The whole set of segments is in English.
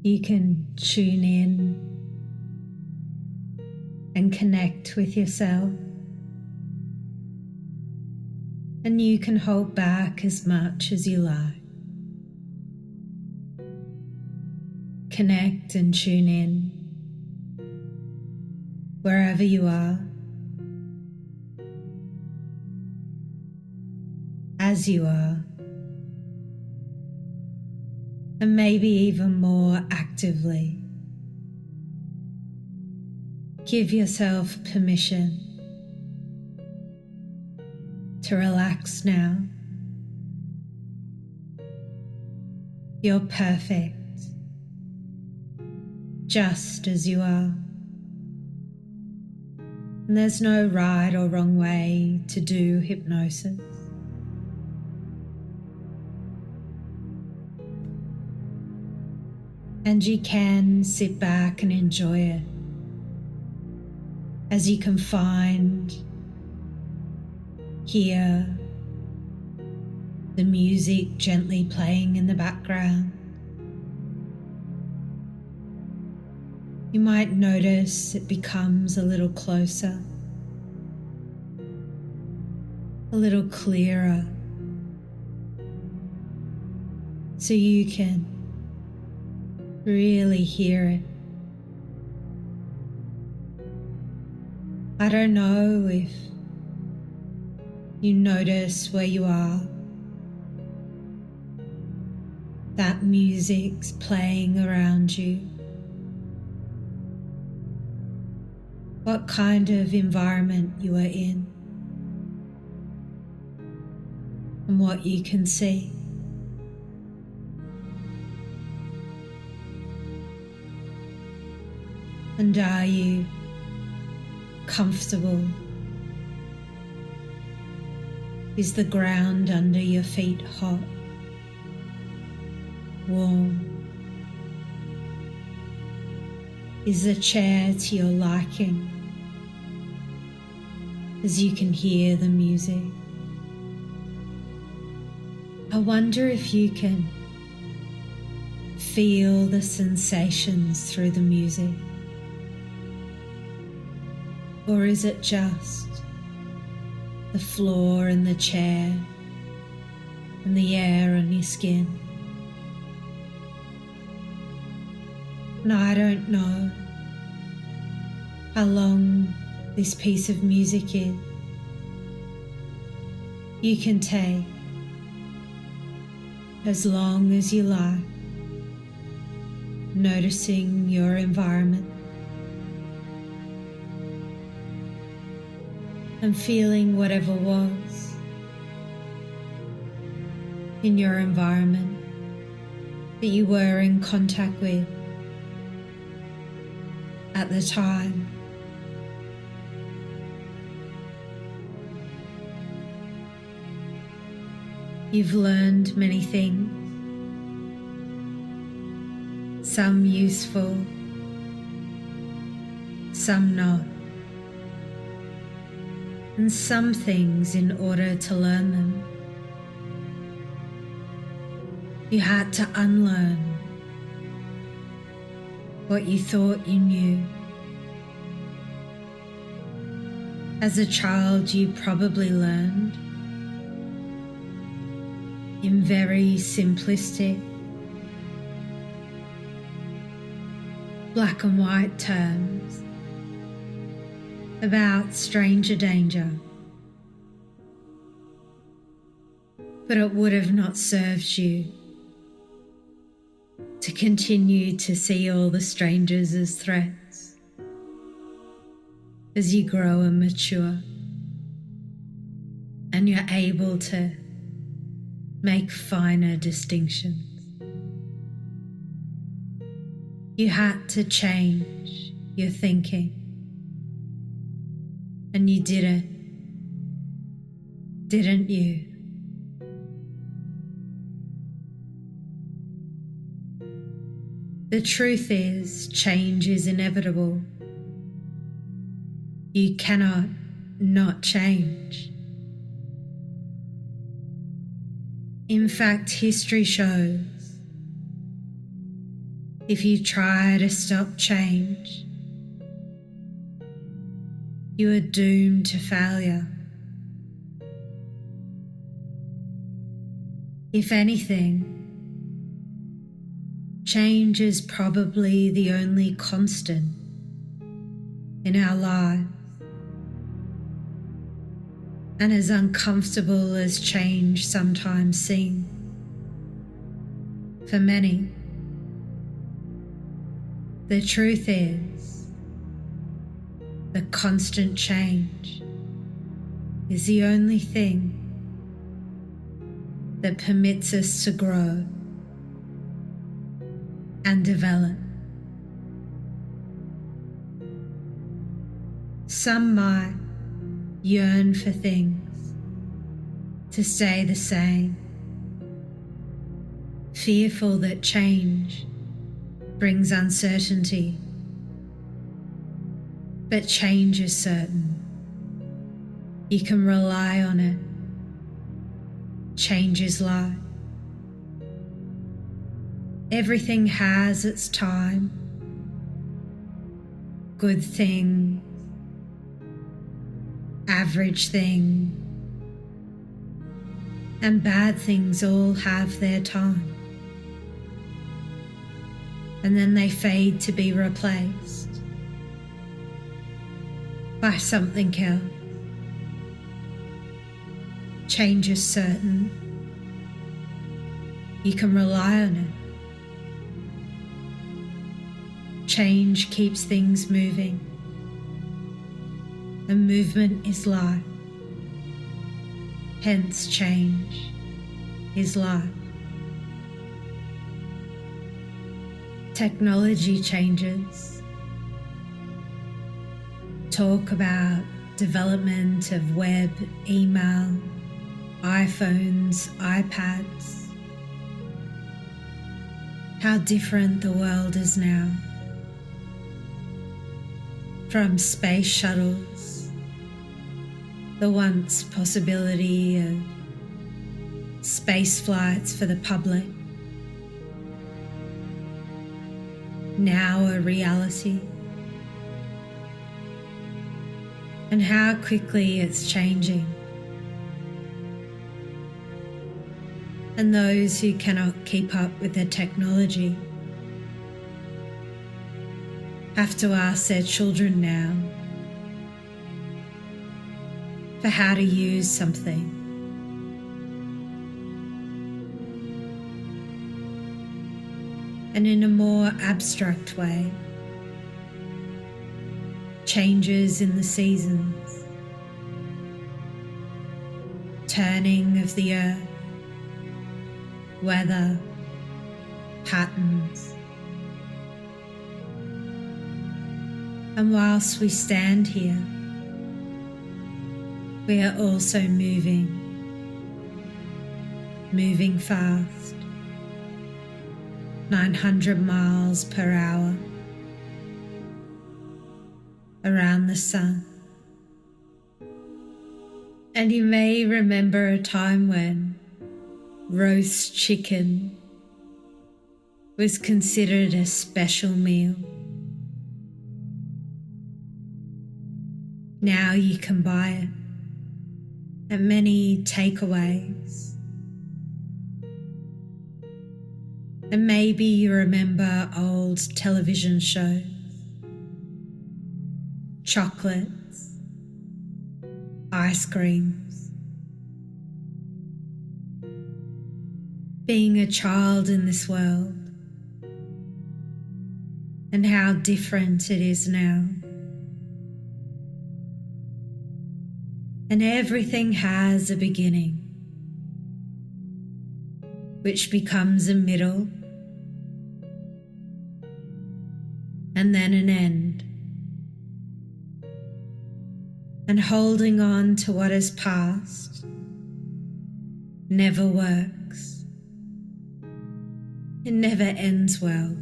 You can tune in and connect with yourself, and you can hold back as much as you like. Connect and tune in wherever you are, as you are, and maybe even more actively. Give yourself permission to relax now. You're perfect, just as you are. And there's no right or wrong way to do hypnosis. And you can sit back and enjoy it as you can find, hear the music gently playing in the background. You might notice it becomes a little closer, a little clearer, so you can really hear it. I don't know if you notice where you are. That music's playing around you. What kind of environment you are in, and what you can see. And are you comfortable? Is the ground under your feet hot, warm? Is the chair to your liking as you can hear the music? I wonder if you can feel the sensations through the music. Or is it just the floor and the chair and the air on your skin? And I don't know how long this piece of music is. You can take as long as you like, noticing your environment and feeling whatever was in your environment that you were in contact with at the time. You've learned many things, some useful, some not. And some things, in order to learn them, you had to unlearn what you thought you knew. As a child, you probably learned in very simplistic, black and white terms about stranger danger, but it would have not served you to continue to see all the strangers as threats as you grow and mature and you're able to make finer distinctions. You had to change your thinking, and you did it, didn't you? The truth is, change is inevitable. You cannot not change. In fact, history shows If you try to stop change, you are doomed to failure. If anything, change is probably the only constant in our lives. And as uncomfortable as change sometimes seems, for many, the truth is that constant change is the only thing that permits us to grow and develop. Some might yearn for things to stay the same, fearful that change brings uncertainty. But change is certain. You can rely on it. Change is life. Everything has its time. Good thing, average thing, and bad things all have their time. And then they fade to be replaced by something else. Change is certain. You can rely on it. Change keeps things moving. And movement is life. Hence, change is life. Technology changes. Talk about development of web, email, iPhones, iPads. How different the world is now. From space shuttles, the once possibility of space flights for the public, now a reality. And how quickly it's changing. And those who cannot keep up with the technology have to ask their children now for how to use something. And in a more abstract way, changes in the seasons, turning of the earth, weather, patterns. And whilst we stand here, we are also moving fast, 900 miles per hour around the sun. And you may remember a time when roast chicken was considered a special meal. Now you can buy it at many takeaways. And maybe you remember old television shows, chocolates, ice creams. Being a child in this world and how different it is now. And everything has a beginning, which becomes a middle, and then an end. And holding on to what has passed never works. It never ends well.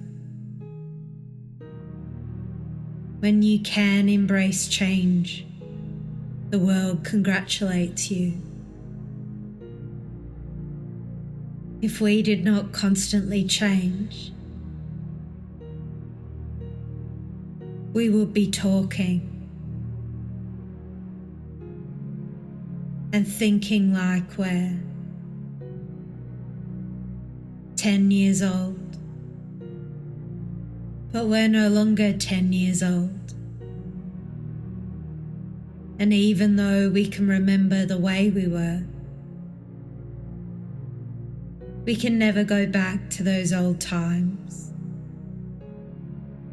When you can embrace change, the world congratulates you. If we did not constantly change, we would be talking and thinking like we're 10 years old, but we're no longer 10 years old. And even though we can remember the way we were, we can never go back to those old times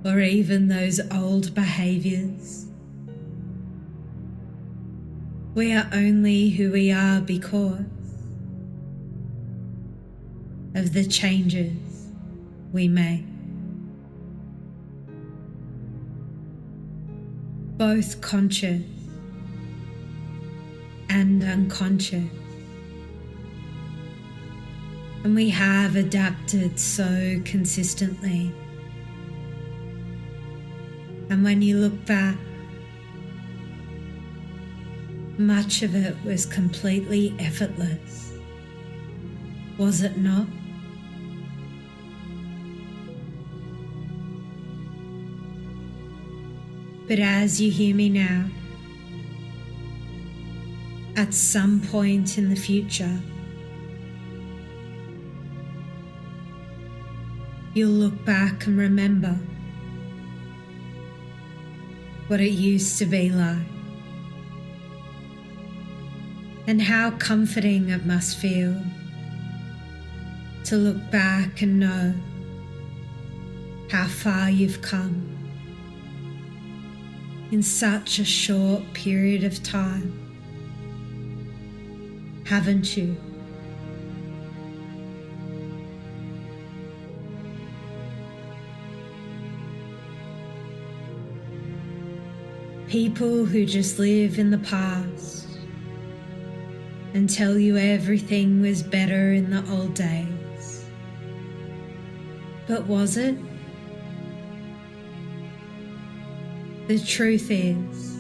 or even those old behaviors. We are only who we are because of the changes we make. Both conscious and unconscious. And we have adapted so consistently. And when you look back, much of it was completely effortless, was it not? But as you hear me now, at some point in the future, you'll look back and remember what it used to be like and how comforting it must feel to look back and know how far you've come in such a short period of time, haven't you? People who just live in the past and tell you everything was better in the old days. But was it? The truth is,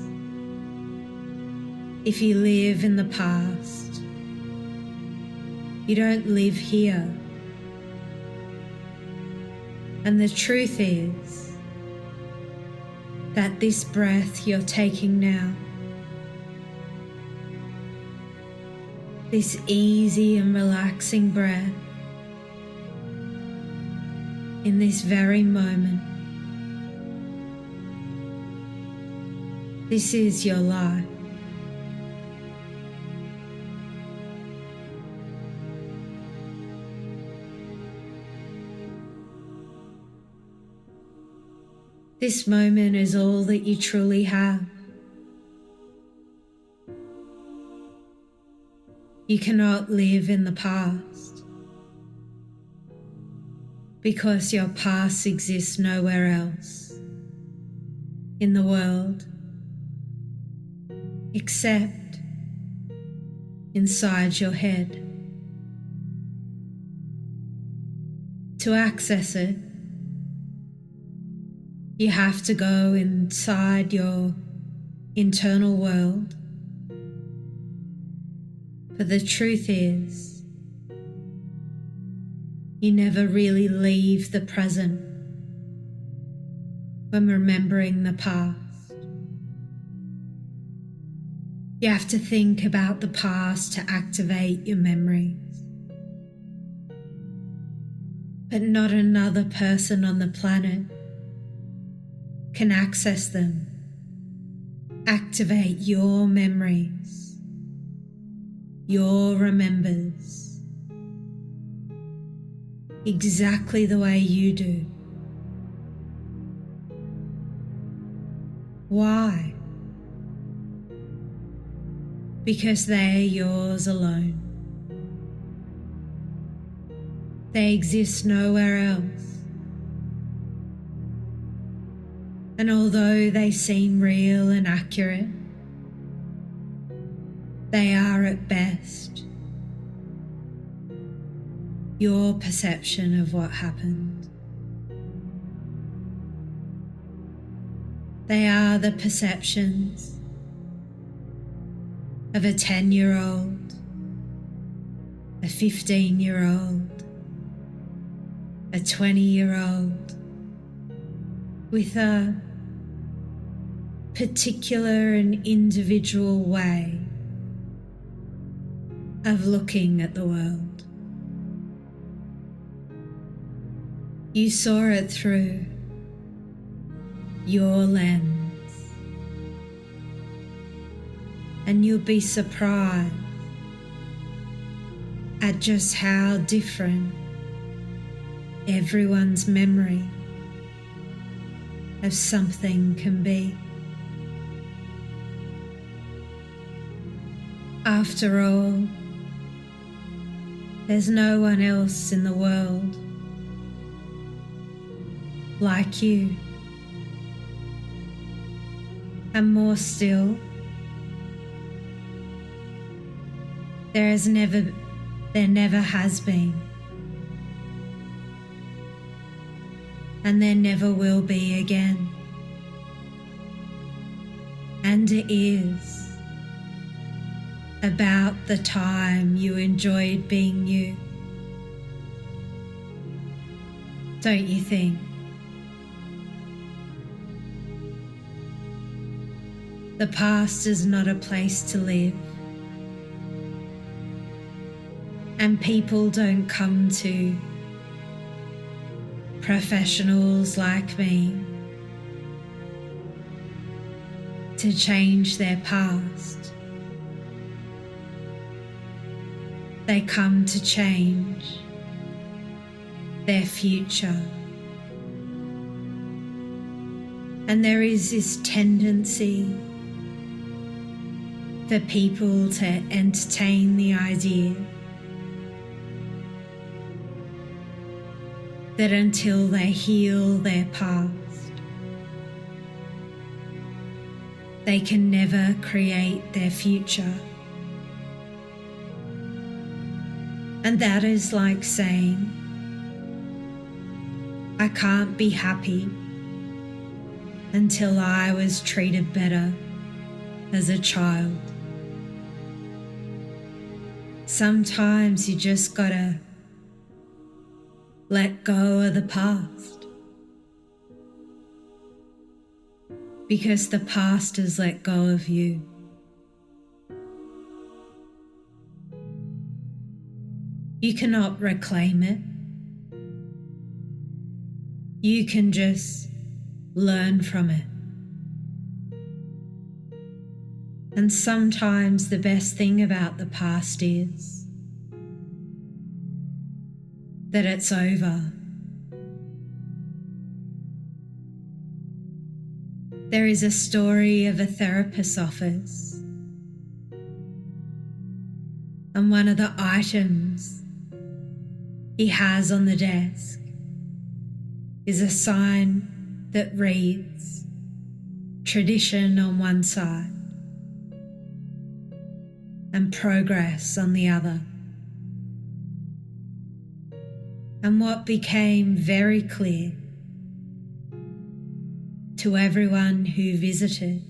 if you live in the past, you don't live here. And the truth is that this breath you're taking now, this easy and relaxing breath, in this very moment, this is your life. This moment is all that you truly have. You cannot live in the past because your past exists nowhere else in the world except inside your head. To access it, you have to go inside your internal world. But the truth is, you never really leave the present when remembering the past. You have to think about the past to activate your memories. But not another person on the planet can access them, activate your memories, your remembers, exactly the way you do. Why? Because they're yours alone. They exist nowhere else. And although they seem real and accurate, they are at best your perception of what happened. They are the perceptions of a 10-year-old, a 15-year-old, a 20-year-old with a particular and individual way of looking at the world. You saw it through your lens, and you'll be surprised at just how different everyone's memory of something can be. After all, there's no one else in the world like you. And more still, there never has been, and there never will be again. And it is about the time you enjoyed being you, don't you think? The past is not a place to live, and people don't come to professionals like me to change their past. They come to change their future. And there is this tendency for people to entertain the idea that until they heal their past, they can never create their future. And that is like saying, I can't be happy until I was treated better as a child. Sometimes you just gotta let go of the past, because the past has let go of you. You cannot reclaim it. You can just learn from it. And sometimes the best thing about the past is that it's over. There is a story of a therapist's office, and one of the items he has on the desk is a sign that reads tradition on one side and progress on the other. And what became very clear to everyone who visited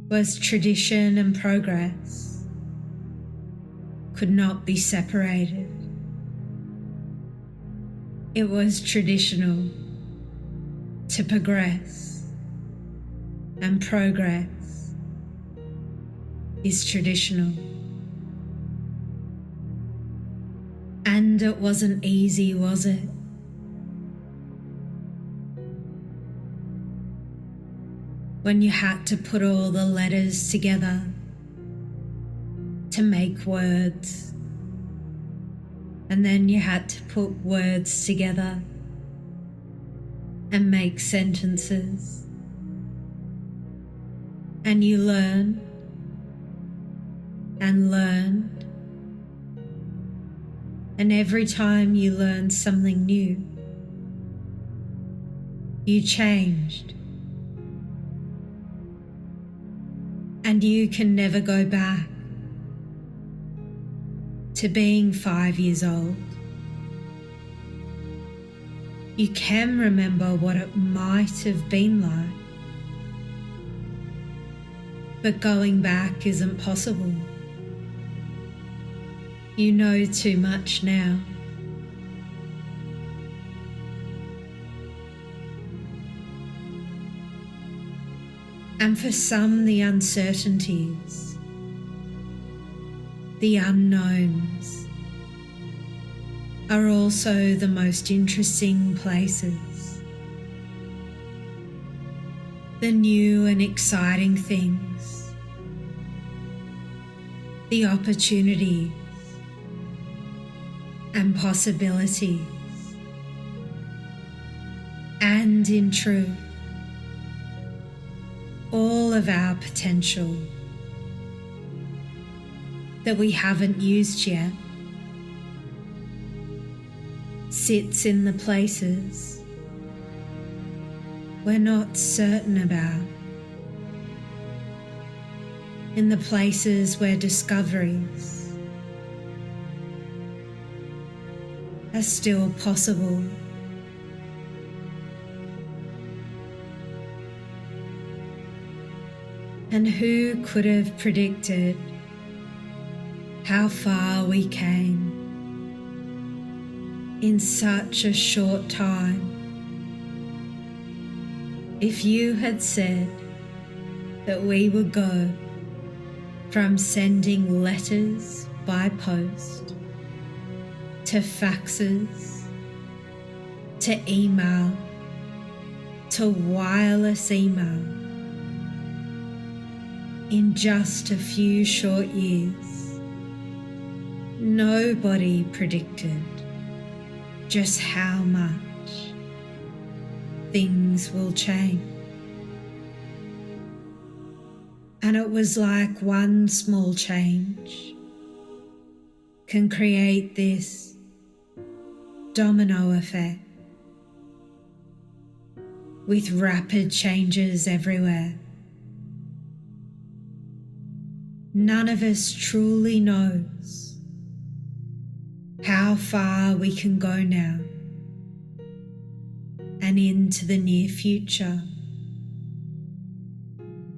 was tradition and progress could not be separated. It was traditional to progress, and progress is traditional. And it wasn't easy, was it? When you had to put all the letters together to make words, and then you had to put words together and make sentences, and you learned and learned. And every time you learned something new, you changed. And you can never go back to being 5 years old. You can remember what it might have been like, but going back isn't possible. You know too much now. And for some, the uncertainties, the unknowns, are also the most interesting places. The new and exciting things, the opportunities and possibilities, and in truth, all of our potential that we haven't used yet sits in the places we're not certain about, in the places where discoveries are still possible. And who could have predicted how far we came in such a short time? If you had said that we would go from sending letters by post to faxes to email to wireless email in just a few short years, nobody predicted just how much things will change. And it was like one small change can create this domino effect with rapid changes everywhere. None of us truly knows how far we can go now and into the near future.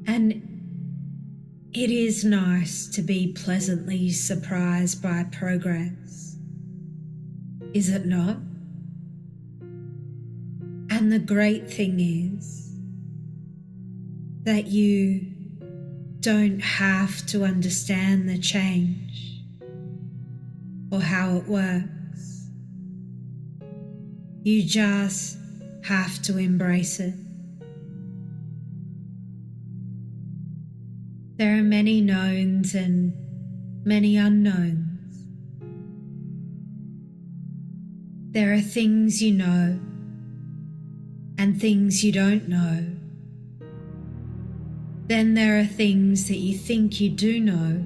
And it is nice to be pleasantly surprised by progress, is it not? And the great thing is that you don't have to understand the change or how it works. You just have to embrace it. There are many knowns and many unknowns. There are things you know and things you don't know. Then there are things that you think you do know,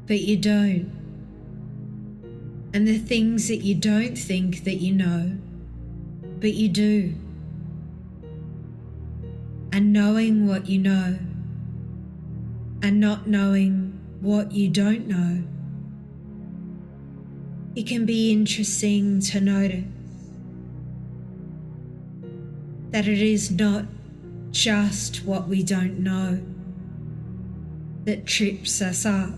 but you don't. And the things that you don't think that you know, but you do. And knowing what you know and not knowing what you don't know, it can be interesting to notice that it is not just what we don't know that trips us up,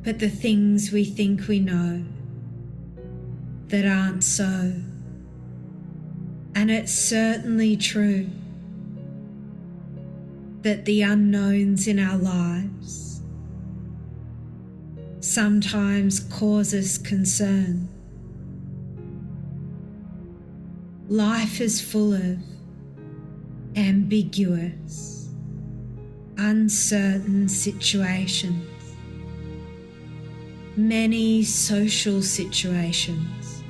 but the things we think we know that aren't so. And it's certainly true that the unknowns in our lives sometimes cause us concern. Life is full of ambiguous, uncertain situations, many social situations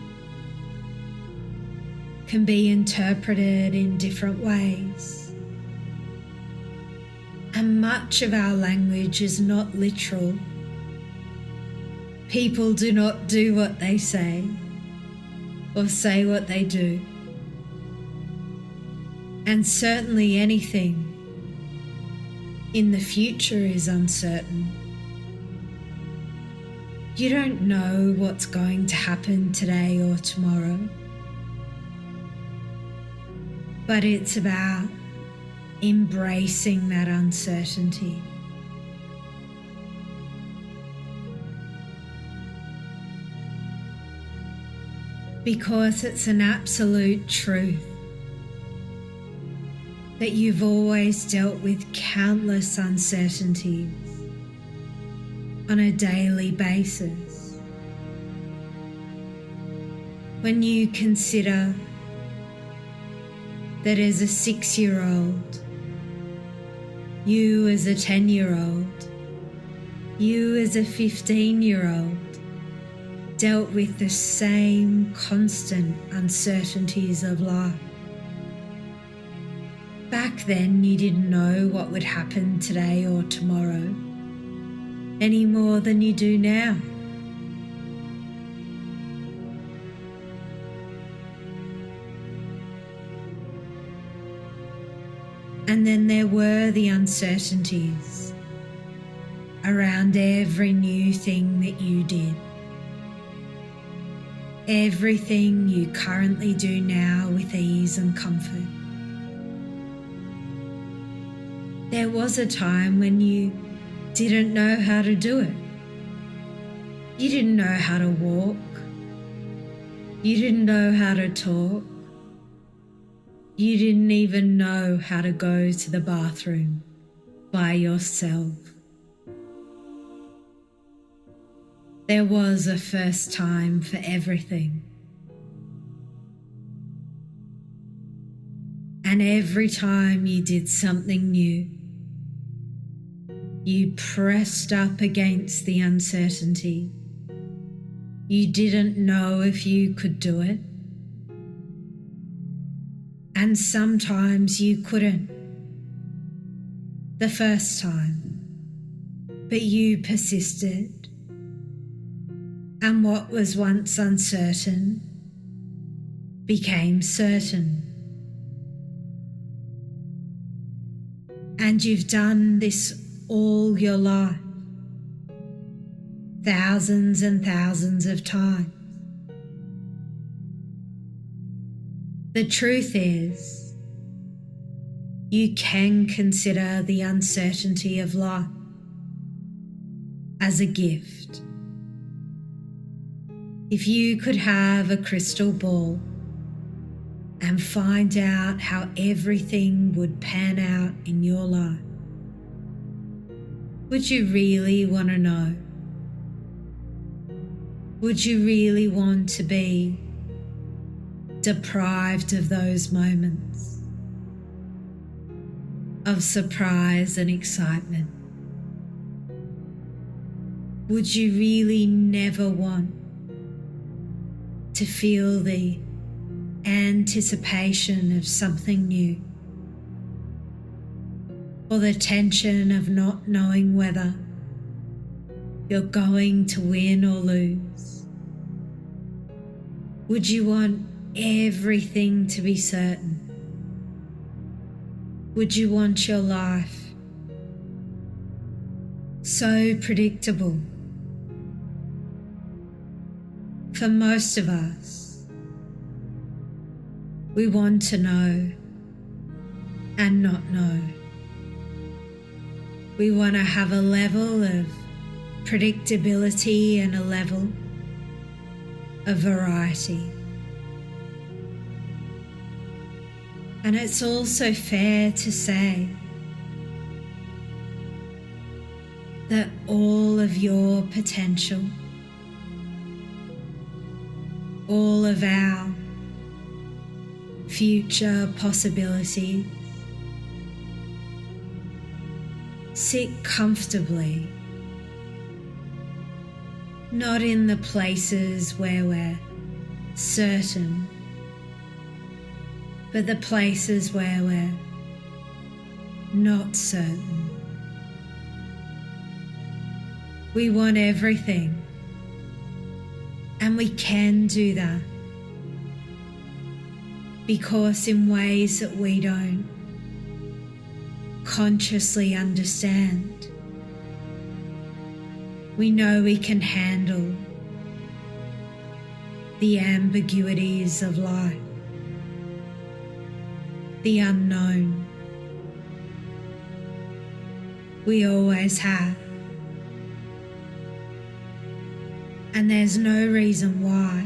can be interpreted in different ways, and much of our language is not literal. People do not do what they say or say what they do. And certainly anything in the future is uncertain. You don't know what's going to happen today or tomorrow. But it's about embracing that uncertainty. Because it's an absolute truth that you've always dealt with countless uncertainties on a daily basis. When you consider that as a 6-year-old, you as a 10-year-old, you as a 15-year-old dealt with the same constant uncertainties of life. Back then, you didn't know what would happen today or tomorrow any more than you do now. And then there were the uncertainties around every new thing that you did. Everything you currently do now with ease and comfort. There was a time when you didn't know how to do it. You didn't know how to walk. You didn't know how to talk. You didn't even know how to go to the bathroom by yourself. There was a first time for everything. And every time you did something new, you pressed up against the uncertainty. You didn't know if you could do it. And sometimes you couldn't the first time, but you persisted. And what was once uncertain became certain. And you've done this all your life, thousands and thousands of times. The truth is, you can consider the uncertainty of life as a gift. If you could have a crystal ball and find out how everything would pan out in your life, would you really want to know? Would you really want to be deprived of those moments of surprise and excitement? Would you really never want to feel the anticipation of something new, or the tension of not knowing whether you're going to win or lose? Would you want everything to be certain? Would you want your life so predictable? For most of us, we want to know and not know. We want to have a level of predictability and a level of variety. And it's also fair to say that all of your potential, all of our future possibilities sit comfortably, not in the places where we're certain, but the places where we're not certain. We want everything, and we can do that because in ways that we don't consciously understand, we know we can handle the ambiguities of life, the unknown. We always have. And there's no reason why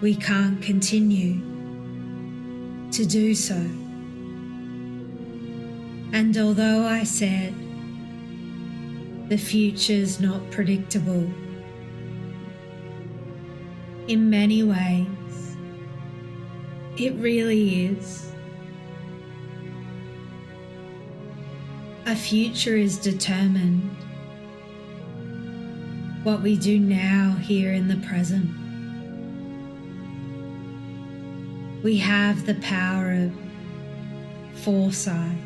we can't continue to do so. And although I said the future's not predictable, in many ways, it really is. A future is determined. What we do now, here in the present. We have the power of foresight.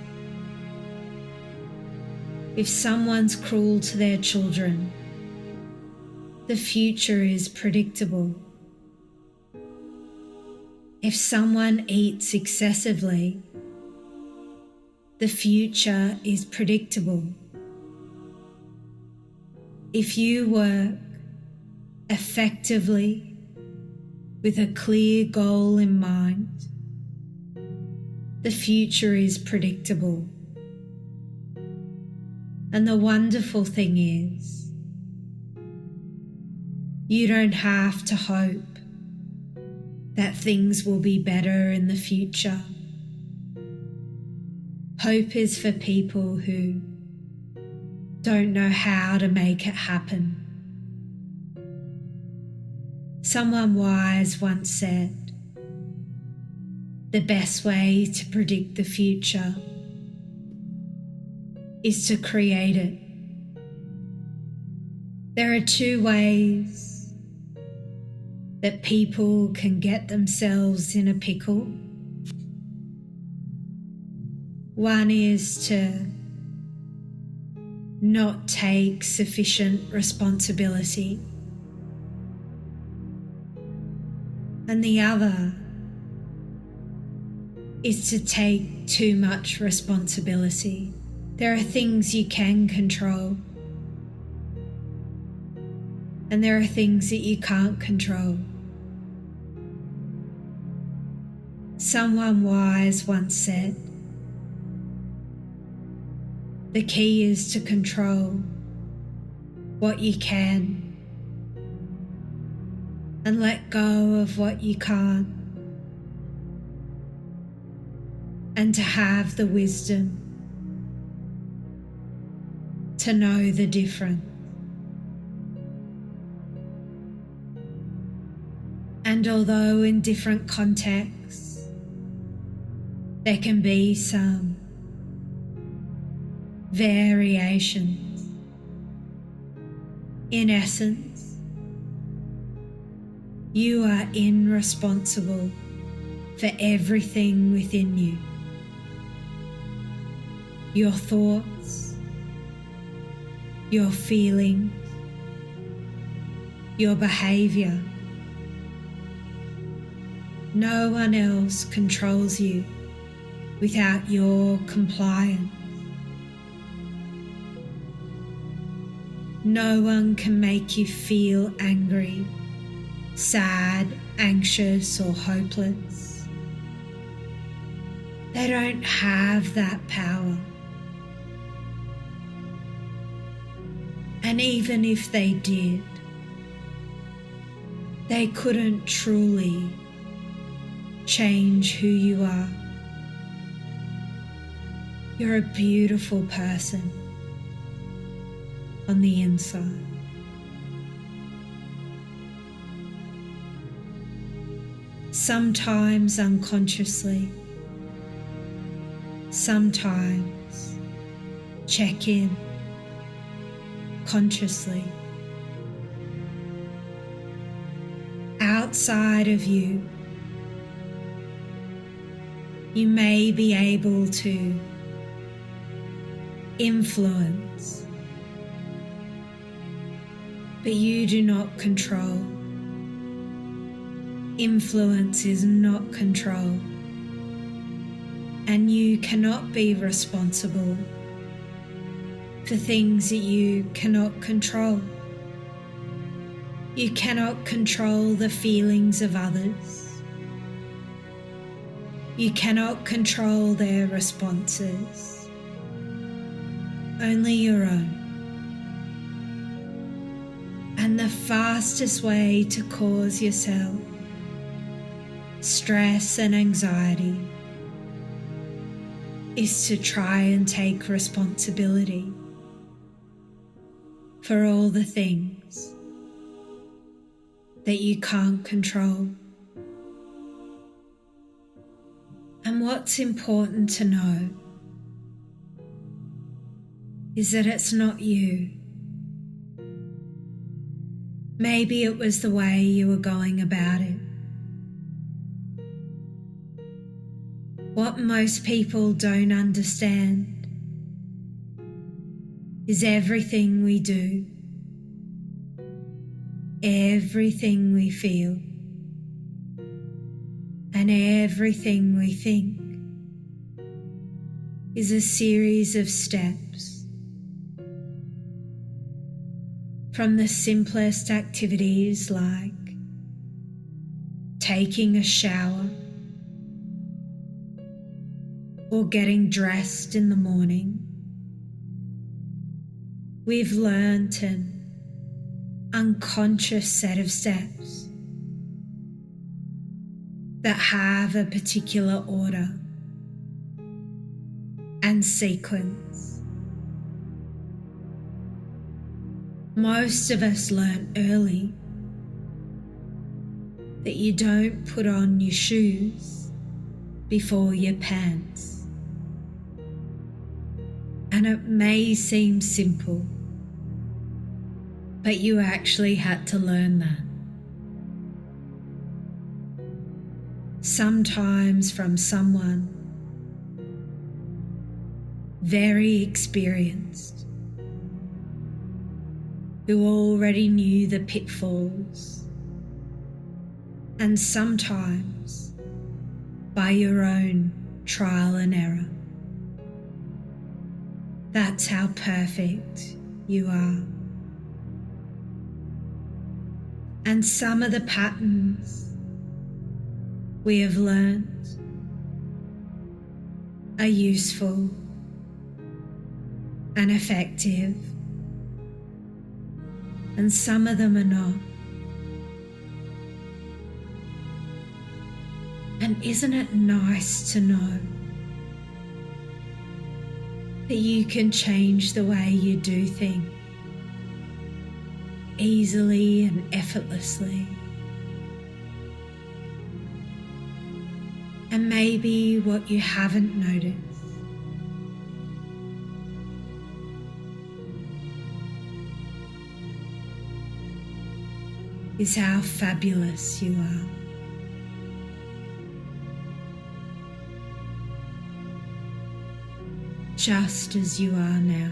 If someone's cruel to their children, the future is predictable. If someone eats excessively, the future is predictable. If you work effectively with a clear goal in mind, the future is predictable. And the wonderful thing is, you don't have to hope that things will be better in the future. Hope is for people who don't know how to make it happen. Someone wise once said, the best way to predict the future is to create it. There are two ways that people can get themselves in a pickle. One is to not take sufficient responsibility, and the other is to take too much responsibility. There are things you can control, and there are things that you can't control. Someone wise once said, the key is to control what you can and let go of what you can't, and to have the wisdom to know the difference. And although in different contexts there can be some variations, in essence, you are irresponsible for everything within you. Your thoughts, your feelings, your behavior. No one else controls you without your compliance. No one can make you feel angry, sad, anxious, or hopeless. They don't have that power. And even if they did, they couldn't truly change who you are. You're a beautiful person on the inside. Sometimes unconsciously, sometimes check in consciously. Outside of you, you may be able to influence, but you do not control. Influence is not control, and you cannot be responsible for things that you cannot control. You cannot control the feelings of others. You cannot control their responses, only your own. And the fastest way to cause yourself stress and anxiety is to try and take responsibility for all the things that you can't control. And what's important to know is that it's not you. Maybe it was the way you were going about it. What most people don't understand is everything we do, everything we feel, and everything we think is a series of steps from the simplest activities like taking a shower or getting dressed in the morning. We've learnt an unconscious set of steps that have a particular order and sequence. Most of us learn early that you don't put on your shoes before your pants. And it may seem simple, but you actually had to learn that. Sometimes from someone very experienced who already knew the pitfalls, and sometimes by your own trial and error. That's how perfect you are. And some of the patterns we have learned are useful and effective, and some of them are not. And isn't it nice to know that you can change the way you do things easily and effortlessly? And maybe what you haven't noticed is how fabulous you are. Just as you are now.